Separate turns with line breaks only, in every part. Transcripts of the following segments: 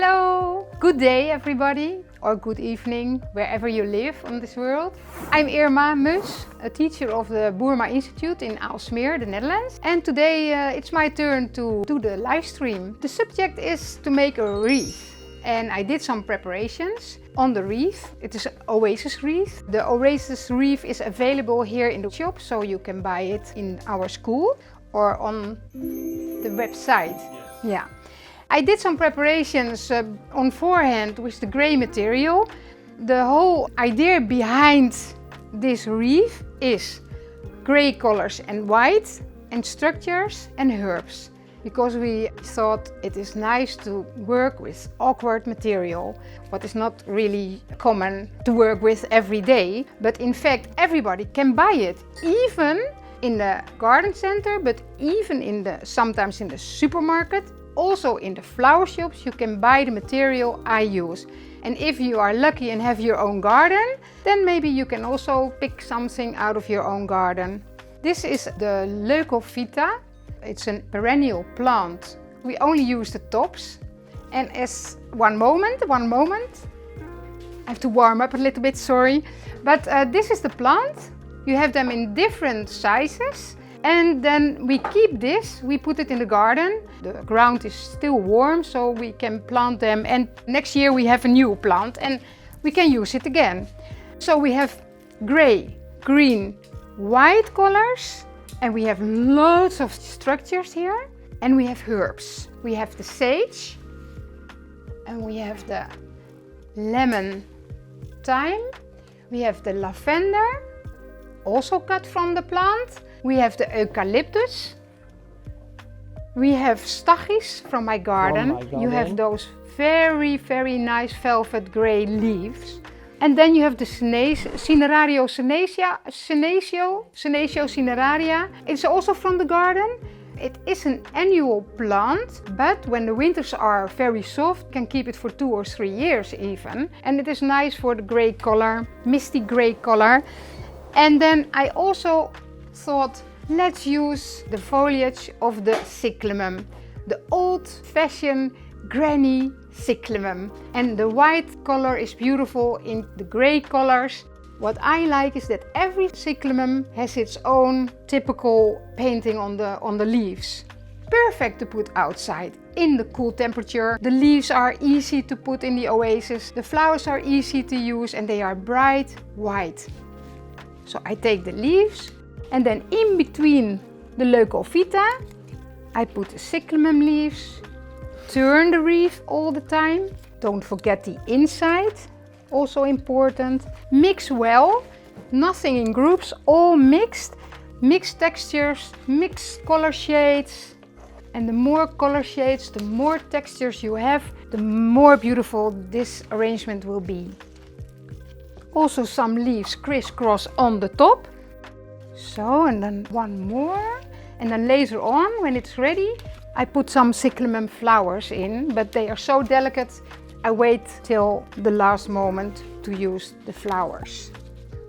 Hello! Good day everybody, or good evening, wherever you live on this world. I'm Irma Mus, a teacher of the Boerma Instituut in Aalsmeer, the Netherlands. And today it's my turn to do the live stream. The subject is to make a wreath. And I did some preparations on the wreath. It is an oasis wreath. The oasis wreath is available here in the shop, so you can buy it in our school or on the website. Yes. Yeah. I did some preparations on forehand with the grey material. The whole idea behind this wreath is grey colors and white, and structures and herbs. Because we thought it is nice to work with awkward material, what is not really common to work with every day. But in fact, everybody can buy it, even in the garden center, but even sometimes in the supermarket. Also in the flower shops you can buy the material I use. And if you are lucky and have your own garden, then maybe you can also pick something out of your own garden. This is the Leucophyta. It's a perennial plant. We only use the tops. And as one moment. I have to warm up a little bit, sorry. But this is the plant. You have them in different sizes. And then we keep this, we put it in the garden. The ground is still warm, so we can plant them. And next year we have a new plant and we can use it again. So we have grey, green, white colors. And we have loads of structures here. And we have herbs. We have the sage. And we have the lemon thyme. We have the lavender, also cut from the plant. We have the eucalyptus. We have stachys from my garden. You have those very, very nice velvet grey leaves. And then you have the Cinerario Senecio cineraria. It's also from the garden. It is an annual plant, but when the winters are very soft, you can keep it for 2 or 3 years even. And it is nice for the grey color, misty grey color. And then I also thought, let's use the foliage of the cyclamen, the old-fashioned granny cyclamen. And the white color is beautiful in the grey colors. What I like is that every cyclamen has its own typical painting on the leaves. Perfect to put outside in the cool temperature. The leaves are easy to put in the oasis. The flowers are easy to use and they are bright white. So I take the leaves and then in between the Leucophyta I put the cyclamen leaves. Turn the wreath all the time. Don't forget the inside, also important. Mix well, nothing in groups, all mixed. Mixed textures, mixed color shades. And the more color shades, the more textures you have, the more beautiful this arrangement will be. Also some leaves crisscross on the top. So, and then one more. And then later on, when it's ready, I put some cyclamen flowers in, but they are so delicate, I wait till the last moment to use the flowers.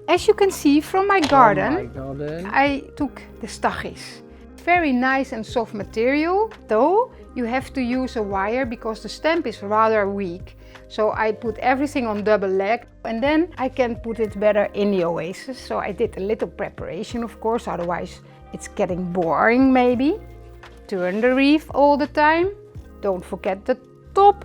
As you can see from my garden, I took the stachys. Very nice and soft material, though you have to use a wire because the stem is rather weak. So I put everything on double leg and then I can put it better in the oasis. So I did a little preparation, of course, otherwise it's getting boring maybe. Turn the wreath all the time. Don't forget the top.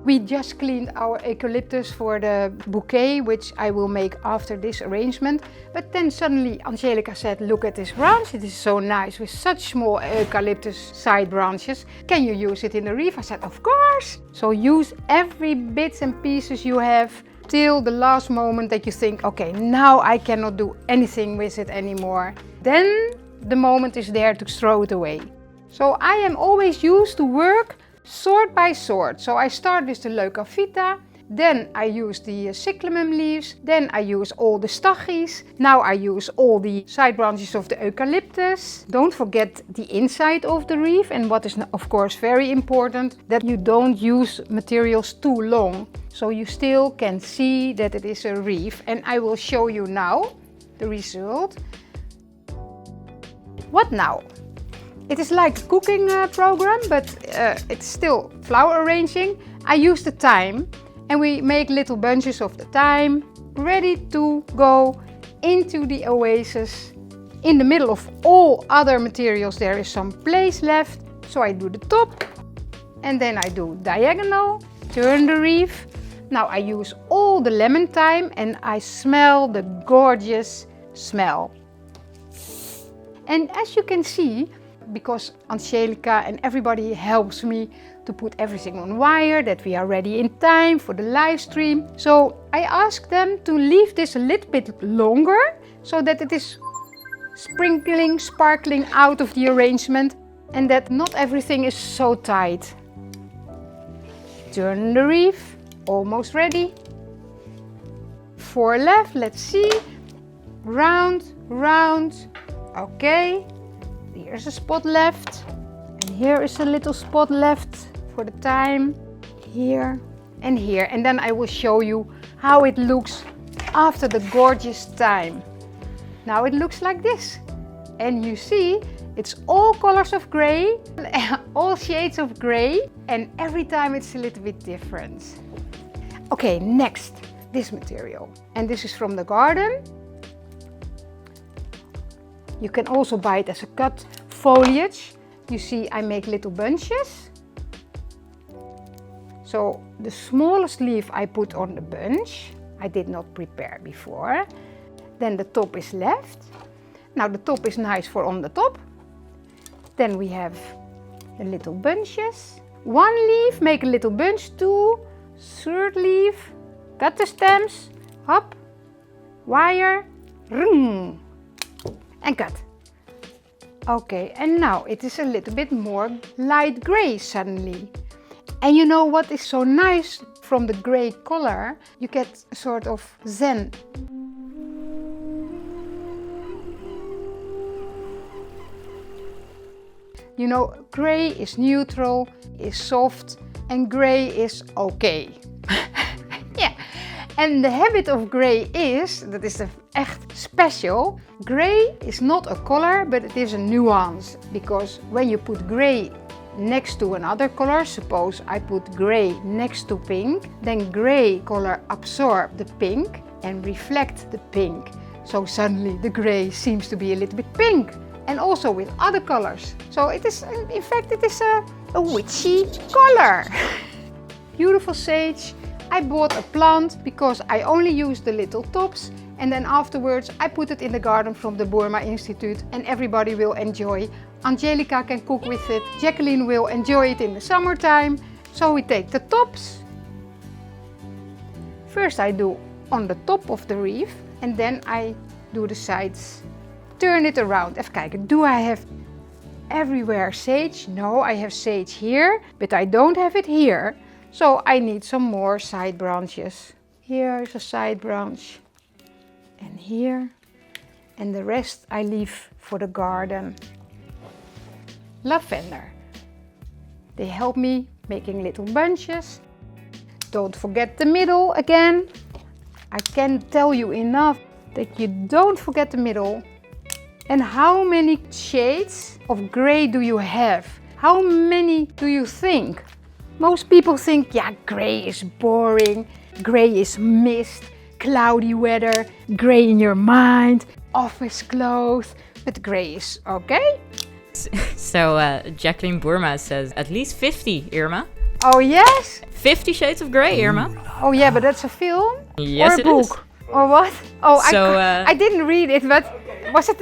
We just cleaned our eucalyptus for the bouquet, which I will make after this arrangement. But then suddenly Angelica said, look at this branch, it is so nice with such small eucalyptus side branches. Can you use it in the wreath? I said, of course. So use every bits and pieces you have till the last moment that you think, okay, now I cannot do anything with it anymore. Then the moment is there to throw it away. So I am always used to work sort by sort. So I start with the Leucophyta, then I use the cyclamen leaves, then I use all the stachys, now I use all the side branches of the eucalyptus. Don't forget the inside of the wreath, and what is of course very important, that you don't use materials too long, so you still can see that it is a wreath. And I will show you now the result. What now? It is like a cooking program, but it's still flower arranging. I use the thyme and we make little bunches of the thyme ready to go into the oasis. In the middle of all other materials there is some place left, so I do the top and then I do diagonal, turn the wreath. Now I use all the lemon thyme and I smell the gorgeous smell. And as you can see, because Angelica and everybody helps me to put everything on wire, that we are ready in time for the live stream. So I ask them to leave this a little bit longer so that it is sprinkling, sparkling out of the arrangement and that not everything is so tight. Turn the wreath, almost ready. 4 left, let's see. Round, round, okay. Here's a spot left, and here is a little spot left for the thyme, here and here. And then I will show you how it looks after the gorgeous thyme. Now it looks like this. And you see, it's all colors of gray, all shades of gray, and every time it's a little bit different. Okay, next, this material. And this is from the garden. You can also buy it as a cut foliage. You see, I make little bunches. So the smallest leaf I put on the bunch. I did not prepare before. Then the top is left. Now the top is nice for on the top. Then we have the little bunches. 1 leaf, make a little bunch, 2, 3rd leaf, cut the stems, hop, wire, ring. And cut. Okay, and now it is a little bit more light gray suddenly. And you know what is so nice from the gray color? You get a sort of zen. You know, gray is neutral, is soft, and gray is okay. Yeah. And the habit of grey is, that is echt special, grey is not a color, but it is a nuance. Because when you put grey next to another color, suppose I put grey next to pink, then grey color absorb the pink and reflect the pink. So suddenly the grey seems to be a little bit pink. And also with other colors. So it is, in fact, it is a witchy color. Beautiful sage. I bought a plant because I only use the little tops, and then afterwards I put it in the garden from the Boerma Instituut and everybody will enjoy. Angelica can cook with it, Jacqueline will enjoy it in the summertime. So we take the tops. First I do on the top of the wreath and then I do the sides. Turn it around. Even kijken, do I have everywhere sage? No, I have sage here, but I don't have it here. So I need some more side branches. Here is a side branch. And here. And the rest I leave for the garden. Lavender. They help me making little bunches. Don't forget the middle again. I can't tell you enough that you don't forget the middle. And how many shades of grey do you have? How many do you think? Most people think, yeah, grey is boring, grey is mist, cloudy weather, grey in your mind, office clothes, but grey is okay.
So Jacqueline Boerma says at least 50, Irma.
Oh yes?
50 Shades of Grey, Irma.
Oh yeah, but that's a film?
Yes,
or a book? Is. Or what? Oh,
so,
I didn't read it, but was it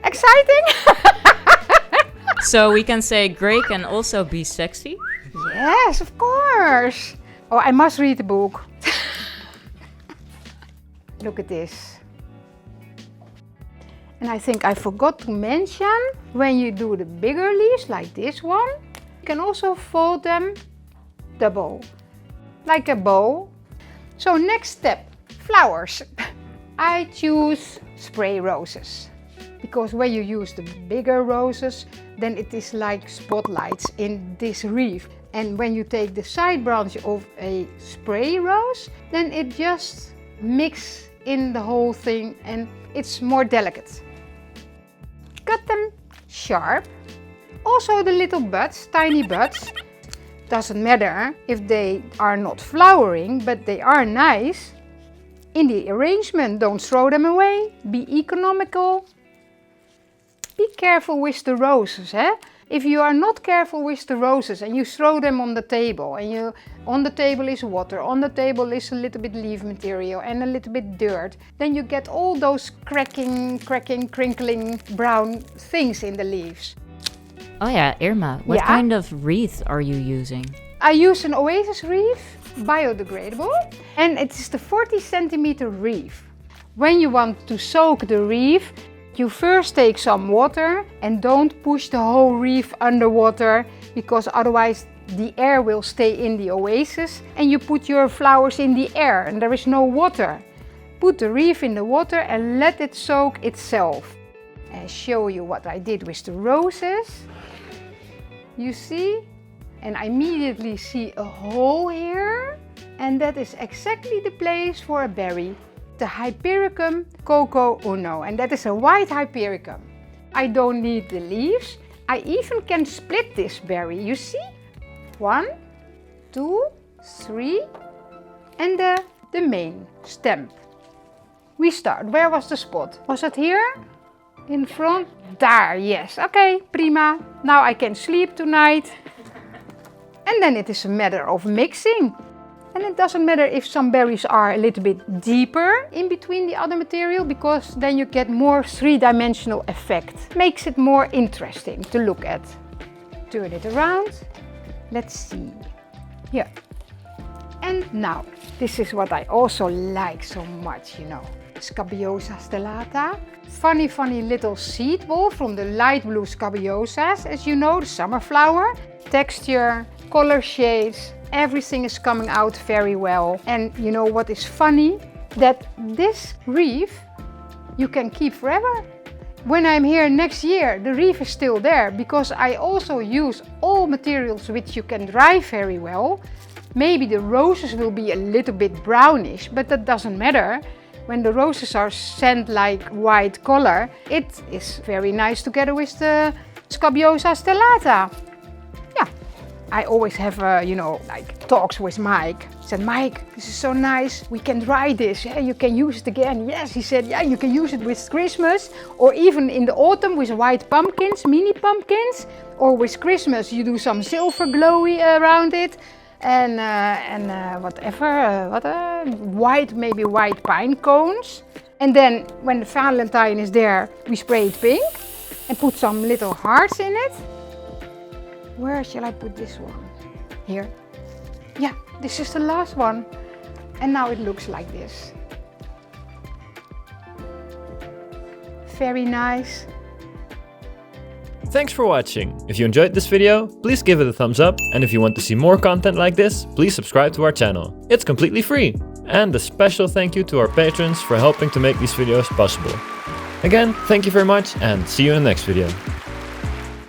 exciting?
So we can say grey can also be sexy.
Yes, of course. Oh, I must read the book. Look at this. And I think I forgot to mention, when you do the bigger leaves, like this one, you can also fold them double, like a bow. So next step, flowers. I choose spray roses. Because when you use the bigger roses, then it is like spotlights in this wreath. And when you take the side branch of a spray rose, then it just mixes in the whole thing and it's more delicate. Cut them sharp Also the little buds, tiny buds, doesn't matter if they are not flowering, but they are nice. In the arrangement, don't throw them away, be economical. Be careful with the roses, eh? If you are not careful with the roses and you throw them on the table, and on the table is water, on the table is a little bit leaf material and a little bit dirt, then you get all those cracking, crinkling brown things in the leaves.
Oh yeah, Irma, what kind of wreath are you using?
I use an Oasis wreath, biodegradable, and it is the 40 centimeter wreath. When you want to soak the wreath, you first take some water and don't push the whole wreath underwater, because otherwise the air will stay in the oasis and you put your flowers in the air and there is no water. Put the wreath in the water and let it soak itself. And show you what I did with the roses. You see? And I immediately see a hole here, and that is exactly the place for a berry. The Hypericum Coco Uno, and that is a white Hypericum. I don't need the leaves. I even can split this berry, you see? 1, 2, 3, and the main stem. We start. Where was the spot? Was it here? In front? There, yes. Okay, prima. Now I can sleep tonight. And then it is a matter of mixing. And it doesn't matter if some berries are a little bit deeper in between the other material, because then you get more three-dimensional effect. Makes it more interesting to look at. Turn it around. Let's see. Here. And now, this is what I also like so much, you know. Scabiosa stellata. Funny little seed ball from the light blue scabiosas. As you know, the summer flower. Texture, color shades. Everything is coming out very well. And you know what is funny? That this wreath you can keep forever. When I'm here next year, the wreath is still there, because I also use all materials which you can dry very well. Maybe the roses will be a little bit brownish, but that doesn't matter. When the roses are sand like white color, it is very nice together with the Scabiosa stellata. I always have, like talks with Mike. I said, Mike, this is so nice. We can dry this. Yeah, you can use it again. Yes, he said, yeah, you can use it with Christmas, or even in the autumn with white pumpkins, mini pumpkins, or with Christmas you do some silver glowy around it, and white, maybe white pine cones. And then when the Valentine is there, we spray it pink and put some little hearts in it. Where shall I put this one? Here. Yeah, this is the last one. And now it looks like this. Very nice.
Thanks for watching. If you enjoyed this video, please give it a thumbs up. And if you want to see more content like this, please subscribe to our channel. It's completely free. And a special thank you to our patrons for helping to make these videos possible. Again, thank you very much and see you in the next video.